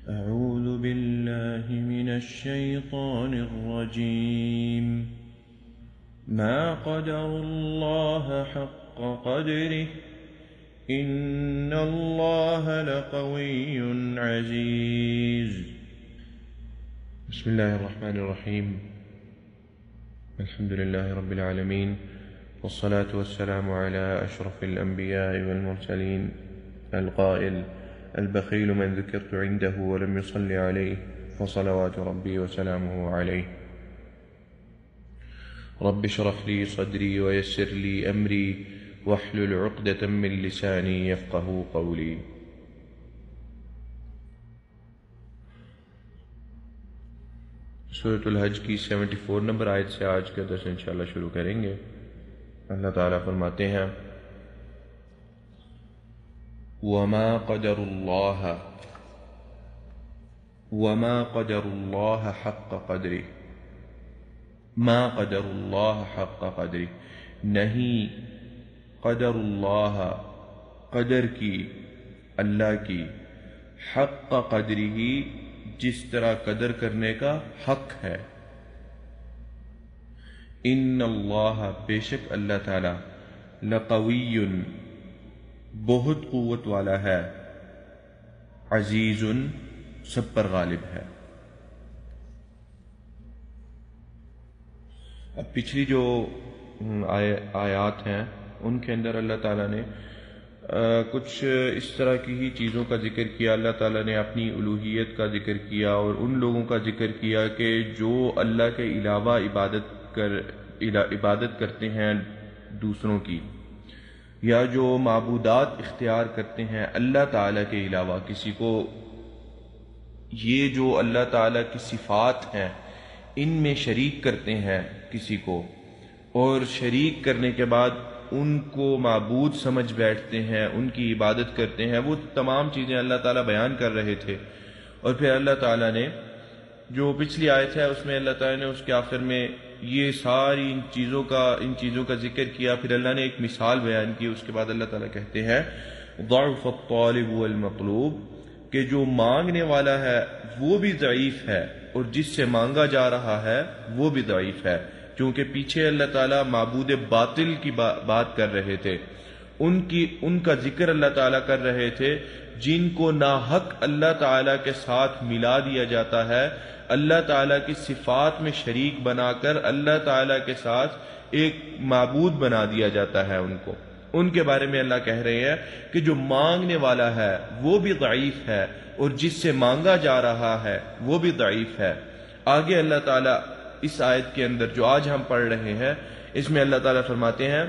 أعوذ بالله من الشيطان الرجيم. ما قدروا الله حق قدره إن الله لقوي عزيز. بسم الله الرحمن الرحيم. الحمد لله رب العالمين، والصلاة والسلام على أشرف الأنبياء والمرسلين، القائل: البخيل من ذكرت عنده ولم يصل عليه فصلوات ربي وسلامه عليه. رب اشرح لي صدري ويسر لي أمري واحلل عقدة من لساني يفقه قولي. سورۃ الحج کی 74 نمبر آیت سے آج کا درس انشاءاللہ شروع کریں گے. اللہ تعالیٰ فرماتے ہیں: وما قدر اللہ حق قدرہ. ما قدر اللہ حق قدرہ، نہیں قدر اللہ، قدر کی اللہ کی، حق قدرہ، جس طرح قدر کرنے کا حق ہے. ان اللہ، بے شک اللہ تعالی، لقوی، بہت قوت والا ہے، عزیز، سب پر غالب ہے. اب پچھلی جو آیات ہیں ان کے اندر اللہ تعالیٰ نے کچھ اس طرح کی ہی چیزوں کا ذکر کیا. اللہ تعالیٰ نے اپنی الوہیت کا ذکر کیا اور ان لوگوں کا ذکر کیا کہ جو اللہ کے علاوہ عبادت کرتے ہیں دوسروں کی، یا جو معبودات اختیار کرتے ہیں اللہ تعالیٰ کے علاوہ کسی کو. یہ جو اللہ تعالیٰ کی صفات ہیں ان میں شریک کرتے ہیں کسی کو، اور شریک کرنے کے بعد ان کو معبود سمجھ بیٹھتے ہیں، ان کی عبادت کرتے ہیں. وہ تمام چیزیں اللہ تعالیٰ بیان کر رہے تھے. اور پھر اللہ تعالیٰ نے جو پچھلی آیت ہے اس میں اللہ تعالیٰ نے اس کے آخر میں یہ ساری ان چیزوں کا ذکر کیا. پھر اللہ نے ایک مثال بیان کی. اس کے بعد اللہ تعالیٰ کہتے ہیں: ضعف الطالب والمطلوب، کہ جو مانگنے والا ہے وہ بھی ضعیف ہے اور جس سے مانگا جا رہا ہے وہ بھی ضعیف ہے. کیونکہ پیچھے اللہ تعالیٰ معبود باطل کی بات کر رہے تھے، ان کا ذکر اللہ تعالیٰ کر رہے تھے جن کو ناحق اللہ تعالیٰ کے ساتھ ملا دیا جاتا ہے، اللہ تعالیٰ کی صفات میں شریک بنا کر اللہ تعالیٰ کے ساتھ ایک معبود بنا دیا جاتا ہے. ان کے بارے میں اللہ کہہ رہے ہیں کہ جو مانگنے والا ہے وہ بھی ضعیف ہے اور جس سے مانگا جا رہا ہے وہ بھی ضعیف ہے. آگے اللہ تعالیٰ اس آیت کے اندر جو آج ہم پڑھ رہے ہیں اس میں اللہ تعالیٰ فرماتے ہیں: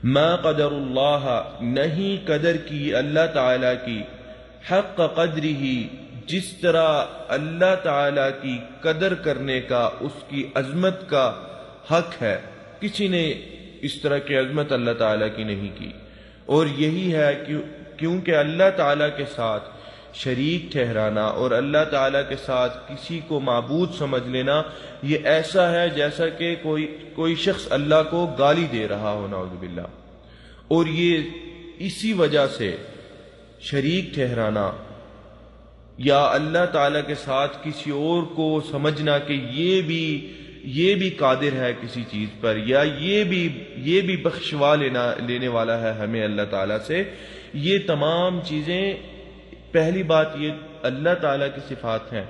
ما قدر اللہ، نہیں قدر کی اللہ تعالیٰ کی، حق قدرہ، جس طرح اللہ تعالیٰ کی قدر کرنے کا، اس کی عظمت کا حق ہے. کسی نے اس طرح کی عظمت اللہ تعالیٰ کی نہیں کی. اور یہی ہے کیونکہ اللہ تعالیٰ کے ساتھ شریک ٹھہرانا اور اللہ تعالیٰ کے ساتھ کسی کو معبود سمجھ لینا، یہ ایسا ہے جیسا کہ کوئی شخص اللہ کو گالی دے رہا ہو، نعوذ باللہ. اور یہ اسی وجہ سے شریک ٹھہرانا یا اللہ تعالیٰ کے ساتھ کسی اور کو سمجھنا کہ یہ بھی قادر ہے کسی چیز پر، یا یہ بھی بخشوا لینے والا ہے ہمیں اللہ تعالیٰ سے، یہ تمام چیزیں، پہلی بات یہ اللہ تعالیٰ کی صفات ہیں.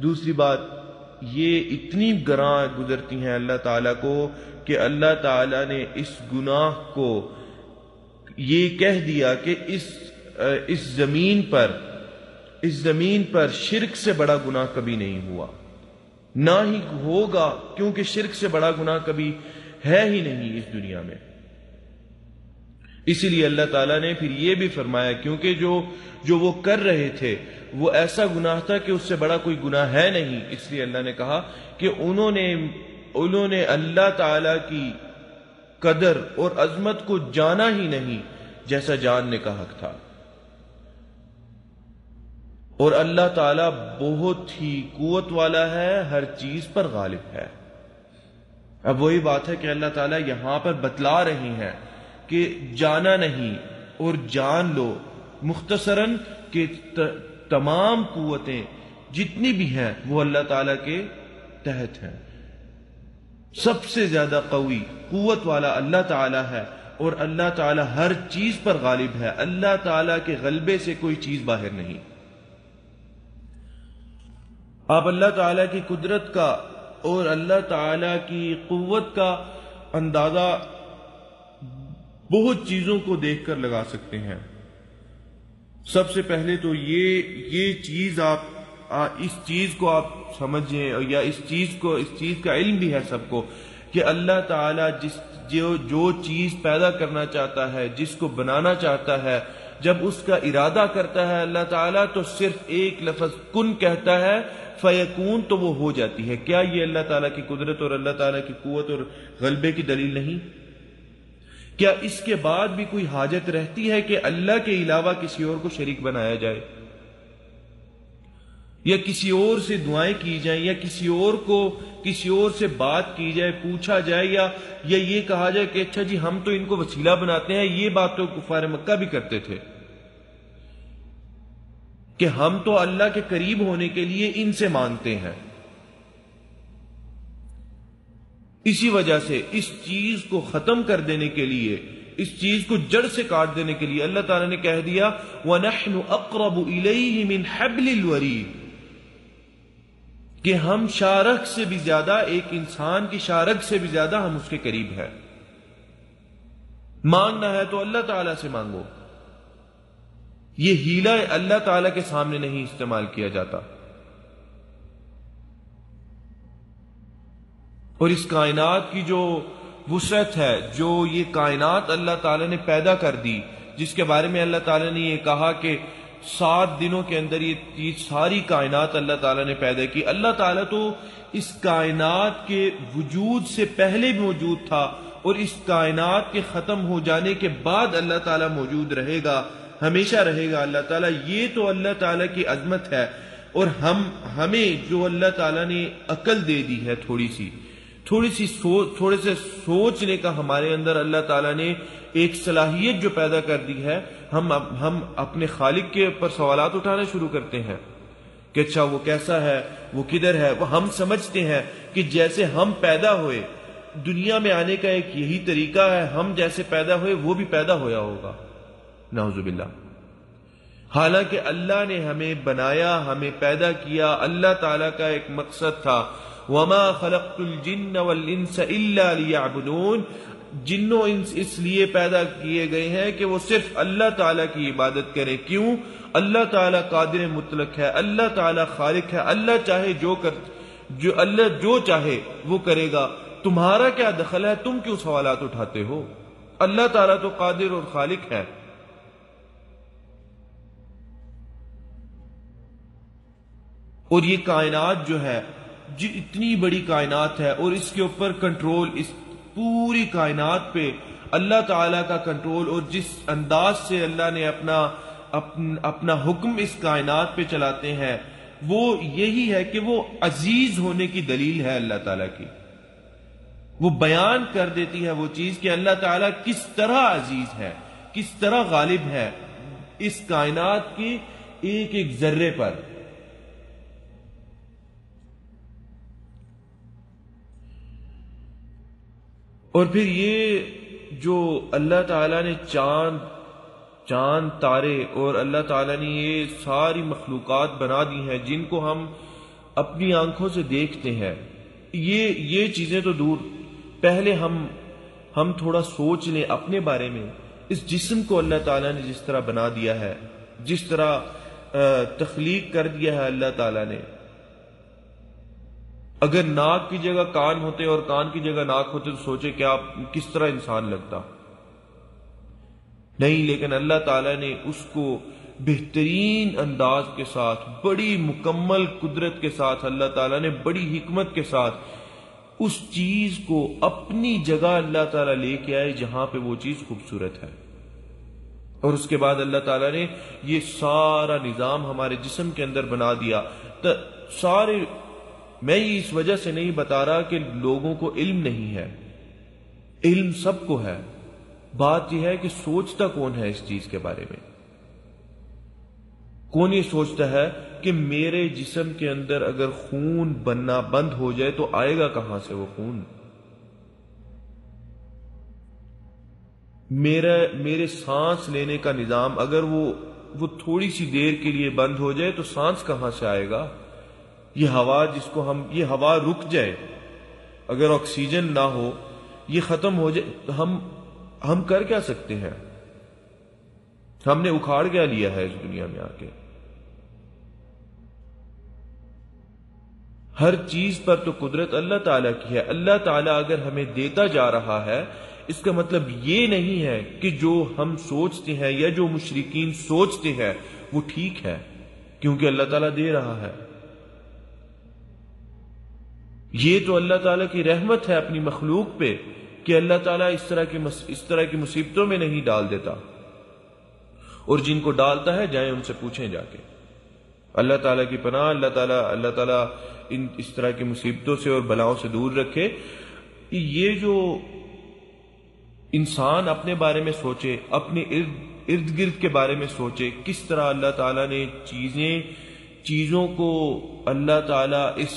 دوسری بات یہ اتنی گراں گزرتی ہیں اللہ تعالیٰ کو کہ اللہ تعالیٰ نے اس گناہ کو یہ کہہ دیا کہ اس زمین پر شرک سے بڑا گناہ کبھی نہیں ہوا، نہ ہی ہوگا، کیونکہ شرک سے بڑا گناہ کبھی ہے ہی نہیں اس دنیا میں. اسی لیے اللہ تعالیٰ نے پھر یہ بھی فرمایا، کیونکہ جو وہ کر رہے تھے وہ ایسا گناہ تھا کہ اس سے بڑا کوئی گناہ ہے نہیں. اس لیے اللہ نے کہا کہ انہوں نے اللہ تعالیٰ کی قدر اور عظمت کو جانا ہی نہیں جیسا جاننے کا حق تھا. اور اللہ تعالیٰ بہت ہی قوت والا ہے، ہر چیز پر غالب ہے. اب وہی بات ہے کہ اللہ تعالیٰ یہاں پر بتلا رہی ہیں کہ جانا نہیں اور جان لو، مختصراً کہ تمام قوتیں جتنی بھی ہیں وہ اللہ تعالیٰ کے تحت ہیں. سب سے زیادہ قوی قوت والا اللہ تعالیٰ ہے اور اللہ تعالیٰ ہر چیز پر غالب ہے. اللہ تعالیٰ کے غلبے سے کوئی چیز باہر نہیں. آپ اللہ تعالیٰ کی قدرت کا اور اللہ تعالیٰ کی قوت کا اندازہ بہت چیزوں کو دیکھ کر لگا سکتے ہیں. سب سے پہلے تو یہ چیز آپ اس چیز کو آپ سمجھیں، یا اس چیز کا علم بھی ہے سب کو کہ اللہ تعالیٰ جو چیز پیدا کرنا چاہتا ہے، جس کو بنانا چاہتا ہے، جب اس کا ارادہ کرتا ہے اللہ تعالیٰ تو صرف ایک لفظ کن کہتا ہے، فیکون، تو وہ ہو جاتی ہے. کیا یہ اللہ تعالیٰ کی قدرت اور اللہ تعالیٰ کی قوت اور غلبے کی دلیل نہیں؟ کیا اس کے بعد بھی کوئی حاجت رہتی ہے کہ اللہ کے علاوہ کسی اور کو شریک بنایا جائے، یا کسی اور سے دعائیں کی جائیں، یا کسی اور سے بات کی جائے، پوچھا جائے، یا یہ کہا جائے کہ اچھا جی ہم تو ان کو وسیلہ بناتے ہیں؟ یہ بات تو کفار مکہ بھی کرتے تھے کہ ہم تو اللہ کے قریب ہونے کے لیے ان سے مانگتے ہیں. اسی وجہ سے اس چیز کو ختم کر دینے کے لیے، اس چیز کو جڑ سے کاٹ دینے کے لیے اللہ تعالیٰ نے کہہ دیا وَنَحْنُ أَقْرَبُ إِلَيْهِ مِنْ حَبْلِ الْوَرِيدِ، کہ ہم شارخ سے بھی زیادہ، ایک انسان کی شارخ سے بھی زیادہ ہم اس کے قریب ہیں. مانگنا ہے تو اللہ تعالیٰ سے مانگو. یہ ہیلہ اللہ تعالیٰ کے سامنے نہیں استعمال کیا جاتا. اور اس کائنات کی جو وسعت ہے، جو یہ کائنات اللہ تعالیٰ نے پیدا کر دی، جس کے بارے میں اللہ تعالیٰ نے یہ کہا کہ 7 دنوں کے اندر یہ ساری کائنات اللہ تعالیٰ نے پیدا کی. اللہ تعالیٰ تو اس کائنات کے وجود سے پہلے بھی موجود تھا، اور اس کائنات کے ختم ہو جانے کے بعد اللہ تعالیٰ موجود رہے گا، ہمیشہ رہے گا اللہ تعالیٰ. یہ تو اللہ تعالیٰ کی عظمت ہے. اور ہمیں جو اللہ تعالیٰ نے عقل دے دی ہے، تھوڑے سے سوچنے کا ہمارے اندر اللہ تعالیٰ نے ایک صلاحیت جو پیدا کر دی ہے، ہم اپنے خالق کے اوپر سوالات اٹھانا شروع کرتے ہیں کہ اچھا وہ کیسا ہے، وہ کدھر ہے. وہ ہم سمجھتے ہیں کہ جیسے ہم پیدا ہوئے، دنیا میں آنے کا ایک یہی طریقہ ہے، ہم جیسے پیدا ہوئے وہ بھی پیدا ہویا ہوگا. نعوذ باللہ. حالانکہ اللہ نے ہمیں بنایا، ہمیں پیدا کیا. اللہ تعالیٰ کا ایک مقصد تھا وَمَا خَلَقْتُ الْجِنَّ وَالْإِنسَ إِلَّا لِيَعْبُدُونَ. جنوں انس اس لیے پیدا کیے گئے ہیں کہ وہ صرف اللہ تعالیٰ کی عبادت کریں. کیوں؟ اللہ تعالیٰ قادر مطلق ہے، اللہ تعالیٰ خالق ہے. اللہ چاہے اللہ جو چاہے وہ کرے گا. تمہارا کیا دخل ہے؟ تم کیوں سوالات اٹھاتے ہو؟ اللہ تعالیٰ تو قادر اور خالق ہے. اور یہ کائنات جو ہے، اتنی بڑی کائنات ہے، اور اس کے اوپر کنٹرول، اس پوری کائنات پہ اللہ تعالیٰ کا کنٹرول، اور جس انداز سے اللہ نے اپنا حکم اس کائنات پہ چلاتے ہیں، وہ یہی ہے کہ وہ عزیز ہونے کی دلیل ہے اللہ تعالیٰ کی. وہ بیان کر دیتی ہے وہ چیز کہ اللہ تعالیٰ کس طرح عزیز ہے، کس طرح غالب ہے اس کائنات کی ایک ایک ذرے پر. اور پھر یہ جو اللہ تعالیٰ نے چاند تارے اور اللہ تعالیٰ نے یہ ساری مخلوقات بنا دی ہیں جن کو ہم اپنی آنکھوں سے دیکھتے ہیں، یہ چیزیں تو دور. پہلے ہم تھوڑا سوچ لیں اپنے بارے میں. اس جسم کو اللہ تعالیٰ نے جس طرح بنا دیا ہے، جس طرح تخلیق کر دیا ہے اللہ تعالیٰ نے. اگر ناک کی جگہ کان ہوتے اور کان کی جگہ ناک ہوتے تو سوچے کیا کس طرح انسان لگتا. نہیں، لیکن اللہ تعالیٰ نے اس کو بہترین انداز کے ساتھ، بڑی مکمل قدرت کے ساتھ، اللہ تعالیٰ نے بڑی حکمت کے ساتھ اس چیز کو اپنی جگہ اللہ تعالیٰ لے کے آئے جہاں پہ وہ چیز خوبصورت ہے. اور اس کے بعد اللہ تعالیٰ نے یہ سارا نظام ہمارے جسم کے اندر بنا دیا. میں یہ اس وجہ سے نہیں بتا رہا کہ لوگوں کو علم نہیں ہے، علم سب کو ہے. بات یہ ہے کہ سوچتا کون ہے اس چیز کے بارے میں. کون یہ سوچتا ہے کہ میرے جسم کے اندر اگر خون بننا بند ہو جائے تو آئے گا کہاں سے وہ خون؟ میرے سانس لینے کا نظام اگر وہ تھوڑی سی دیر کے لیے بند ہو جائے تو سانس کہاں سے آئے گا؟ یہ ہوا جس کو یہ ہوا رک جائے، اگر آکسیجن نہ ہو، یہ ختم ہو جائے تو ہم کر کیا سکتے ہیں؟ ہم نے اکھاڑ کیا لیا ہے اس دنیا میں آ کے؟ ہر چیز پر تو قدرت اللہ تعالیٰ کی ہے۔ اللہ تعالیٰ اگر ہمیں دیتا جا رہا ہے، اس کا مطلب یہ نہیں ہے کہ جو ہم سوچتے ہیں یا جو مشرکین سوچتے ہیں وہ ٹھیک ہے، کیونکہ اللہ تعالیٰ دے رہا ہے۔ یہ تو اللہ تعالیٰ کی رحمت ہے اپنی مخلوق پہ کہ اللہ تعالیٰ اس طرح کی مصیبتوں میں نہیں ڈال دیتا، اور جن کو ڈالتا ہے جائیں ان سے پوچھیں جا کے۔ اللہ تعالیٰ کی پناہ، اللہ تعالیٰ اس طرح کی مصیبتوں سے اور بلاؤں سے دور رکھے۔ یہ جو انسان اپنے بارے میں سوچے، اپنے ارد گرد کے بارے میں سوچے، کس طرح اللہ تعالیٰ نے چیزوں کو اللہ تعالیٰ اس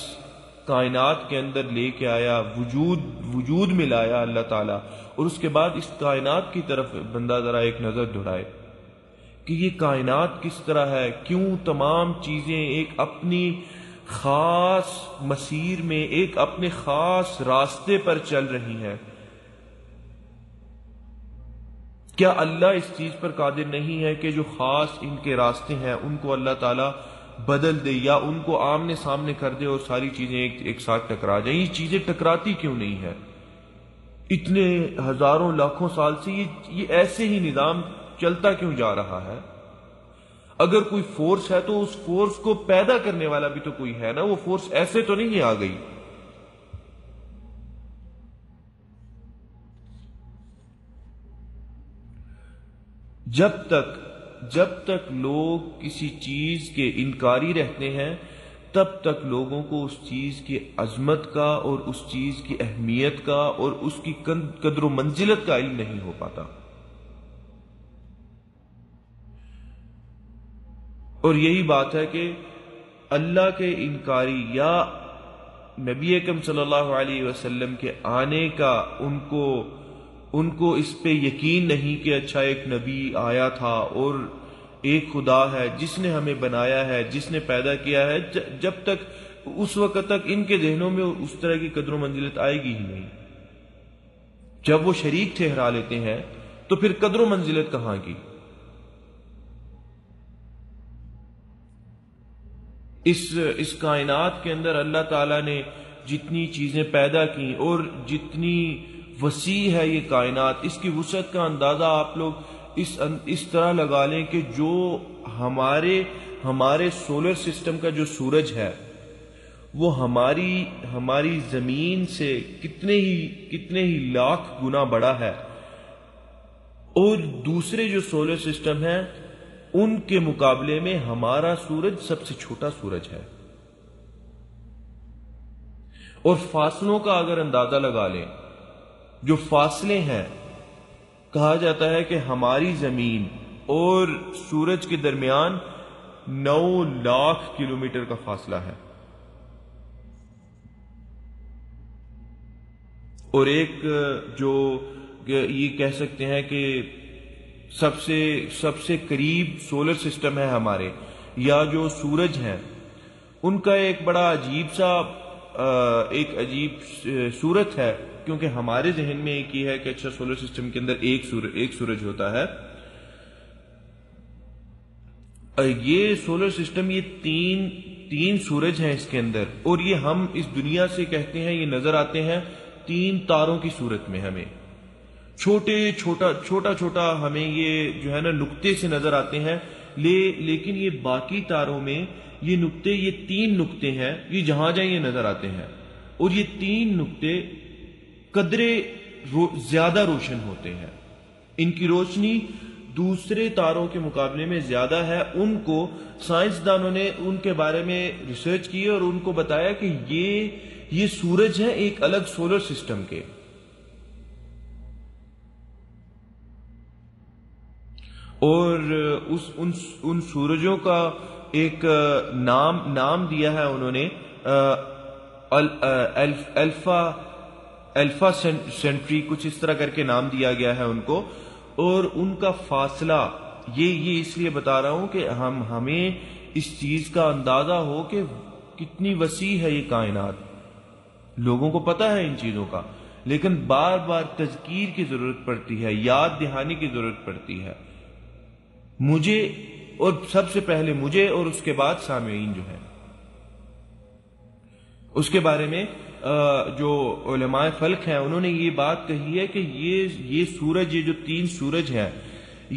کائنات کے اندر لے کے آیا، وجود میں لایا اللہ تعالیٰ، اور اس کے بعد اس کائنات کی طرف بندہ ذرا ایک نظر دہرائے کہ یہ کائنات کس طرح ہے، کیوں تمام چیزیں ایک اپنی خاص مسیر میں، ایک اپنے خاص راستے پر چل رہی ہیں۔ کیا اللہ اس چیز پر قادر نہیں ہے کہ جو خاص ان کے راستے ہیں ان کو اللہ تعالیٰ بدل دے، یا ان کو آمنے سامنے کر دے اور ساری چیزیں ایک ساتھ ٹکرا جائیں؟ یہ چیزیں ٹکراتی کیوں نہیں ہے؟ اتنے ہزاروں لاکھوں سال سے یہ ایسے ہی نظام چلتا کیوں جا رہا ہے؟ اگر کوئی فورس ہے تو اس فورس کو پیدا کرنے والا بھی تو کوئی ہے نا، وہ فورس ایسے تو نہیں آ گئی۔ جب تک لوگ کسی چیز کے انکاری رہتے ہیں تب تک لوگوں کو اس چیز کی عظمت کا اور اس چیز کی اہمیت کا اور اس کی قدر و منزلت کا علم نہیں ہو پاتا۔ اور یہی بات ہے کہ اللہ کے انکاری یا نبی اکرم صلی اللہ علیہ وسلم کے آنے کا ان کو اس پہ یقین نہیں کہ اچھا ایک نبی آیا تھا اور ایک خدا ہے جس نے ہمیں بنایا ہے، جس نے پیدا کیا ہے، جب تک اس وقت تک ان کے ذہنوں میں اس طرح کی قدر و منزلت آئے گی ہی نہیں۔ جب وہ شریک ٹھہرا لیتے ہیں تو پھر قدر و منزلت کہاں کی؟ اس کائنات کے اندر اللہ تعالیٰ نے جتنی چیزیں پیدا کی اور جتنی وسیع ہے یہ کائنات، اس کی وسعت کا اندازہ آپ لوگ اس طرح لگا لیں کہ جو ہمارے سولر سسٹم کا جو سورج ہے وہ ہماری زمین سے کتنے ہی لاکھ گنا بڑا ہے، اور دوسرے جو سولر سسٹم ہیں ان کے مقابلے میں ہمارا سورج سب سے چھوٹا سورج ہے۔ اور فاصلوں کا اگر اندازہ لگا لیں، جو فاصلے ہیں، کہا جاتا ہے کہ ہماری زمین اور سورج کے درمیان 9 لاکھ کلومیٹر کا فاصلہ ہے، اور ایک جو یہ کہہ سکتے ہیں کہ سب سے قریب سولر سسٹم ہے ہمارے، یا جو سورج ہیں، ان کا ایک بڑا عجیب صورت ہے، کیونکہ ہمارے ذہن میں ایک ہی ہے کہ اچھا سولر سسٹم کے اندر ایک سورج ہوتا ہے۔ یہ سولر سسٹم، یہ تین سورج ہیں اس کے اندر، اور یہ ہم اس دنیا سے کہتے ہیں، یہ نظر آتے ہیں 3 تاروں کی صورت میں، ہمیں چھوٹا ہمیں یہ جو ہے نا نقطے سے نظر آتے ہیں، لیکن یہ باقی تاروں میں یہ 3 نقطے ہیں، یہ جہاں جائیں یہ نظر آتے ہیں، اور یہ 3 نقطے قدرے زیادہ روشن ہوتے ہیں، ان کی روشنی دوسرے تاروں کے مقابلے میں زیادہ ہے۔ ان کو سائنسدانوں نے ان کے بارے میں ریسرچ کی اور ان کو بتایا کہ یہ سورج ہیں ایک الگ سولر سسٹم کے، اور ان سورجوں کا ایک نام دیا ہے انہوں نے الفا سینٹری، کچھ اس طرح کر کے نام دیا گیا ہے ان کو. اور ان کا فاصلہ یہ اس لیے بتا رہا ہوں کہ ہمیں اس چیز کا اندازہ ہو کہ کتنی وسیع ہے یہ کائنات. لوگوں کو پتہ ہے ان چیزوں کا، لیکن بار بار تذکیر کی ضرورت پڑتی ہے، یاد دہانی کی ضرورت پڑتی ہے. مجھے، اور سب سے پہلے مجھے اور اس کے بعد سامعین جو ہیں، اس کے بارے میں جو علماء فلک ہیں انہوں نے یہ بات کہی ہے کہ یہ سورج، یہ جو 3 سورج ہیں،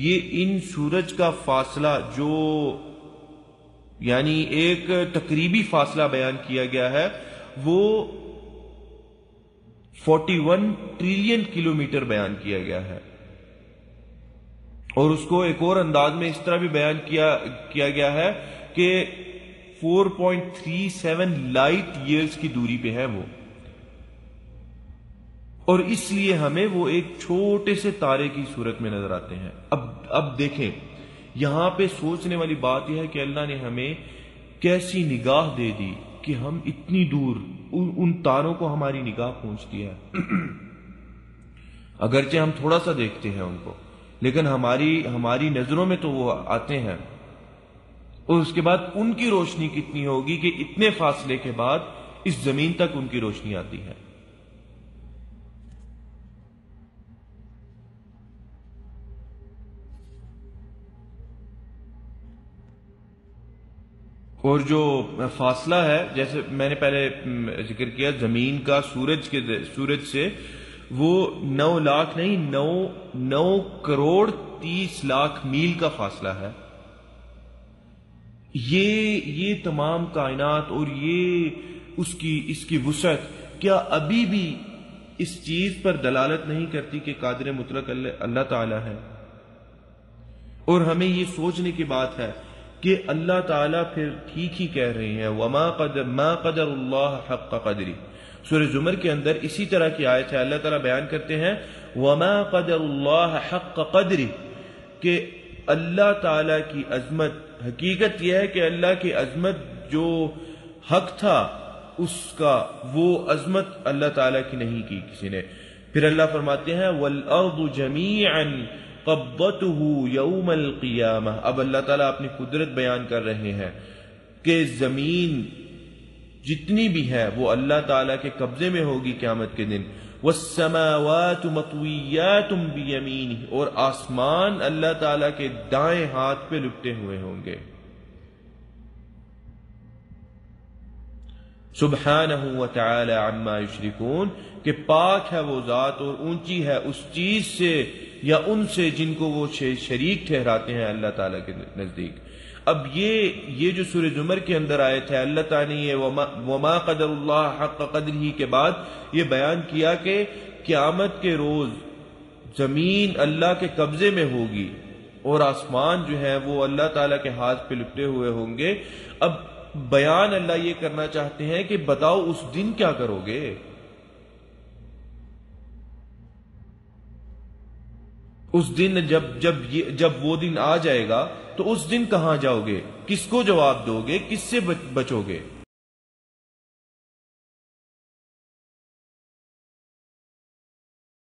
یہ ان سورج کا فاصلہ جو یعنی ایک تقریبی فاصلہ بیان کیا گیا ہے وہ 41 ٹریلین کلومیٹر بیان کیا گیا ہے. اور اس کو ایک اور انداز میں اس طرح بھی بیان کیا گیا ہے کہ 4.37 لائٹ ایئرز کی دوری پہ ہے وہ. اور اس لیے ہمیں وہ ایک چھوٹے سے تارے کی صورت میں نظر آتے ہیں. اب دیکھیں، یہاں پہ سوچنے والی بات یہ ہے کہ اللہ نے ہمیں کیسی نگاہ دے دی کہ ہم اتنی دور ان تاروں کو ہماری نگاہ پہنچتی ہے. اگرچہ ہم تھوڑا سا دیکھتے ہیں ان کو، لیکن ہماری نظروں میں تو وہ آتے ہیں. اور اس کے بعد ان کی روشنی کتنی ہوگی کہ اتنے فاصلے کے بعد اس زمین تک ان کی روشنی آتی ہے. اور جو فاصلہ ہے، جیسے میں نے پہلے ذکر کیا زمین کا سورج سے، وہ 9 لاکھ نہیں 9 کروڑ 30 لاکھ میل کا فاصلہ ہے. یہ تمام کائنات اور یہ اس کی وسعت کیا ابھی بھی اس چیز پر دلالت نہیں کرتی کہ قادر مطلق اللہ تعالی ہے؟ اور ہمیں یہ سوچنے کی بات ہے کہ اللہ تعالیٰ پھر ٹھیک ہی کہہ رہے ہیں ما قدر اللہ حق قدری. سورہ زمر کے اندر اسی طرح کی آیت ہے، اللہ تعالیٰ بیان کرتے ہیں وما قدر اللہ حق قدری، کہ اللہ تعالیٰ کی عظمت، حقیقت یہ ہے کہ اللہ کی عظمت جو حق تھا اس کا، وہ عظمت اللہ تعالیٰ کی نہیں کی کسی نے. پھر اللہ فرماتے ہیں والارض جميعا قبضته یوم القیامہ. اب اللہ تعالیٰ اپنی قدرت بیان کر رہے ہیں کہ زمین جتنی بھی ہے وہ اللہ تعالیٰ کے قبضے میں ہوگی قیامت کے دن. والسماوات مطویات بیمینہ، اور آسمان اللہ تعالیٰ کے دائیں ہاتھ پہ لپٹے ہوئے ہوں گے. سبحانہ وتعالی عما یشرکون، کہ پاک ہے وہ ذات اور اونچی ہے اس چیز سے یا ان سے جن کو وہ شریک ٹھہراتے ہیں اللہ تعالیٰ کے نزدیک. اب یہ جو سورہ زمر کے اندر آیت ہے، اللہ تعالیٰ نے وما قدر اللہ حق قدرہ کے بعد یہ بیان کیا کہ قیامت کے روز زمین اللہ کے قبضے میں ہوگی اور آسمان جو ہے وہ اللہ تعالیٰ کے ہاتھ پہ لپٹے ہوئے ہوں گے. اب بیان اللہ یہ کرنا چاہتے ہیں کہ بتاؤ اس دن کیا کرو گے؟ اس دن جب وہ دن آ جائے گا تو اس دن کہاں جاؤ گے؟ کس کو جواب دو گے؟ کس سے بچو گے؟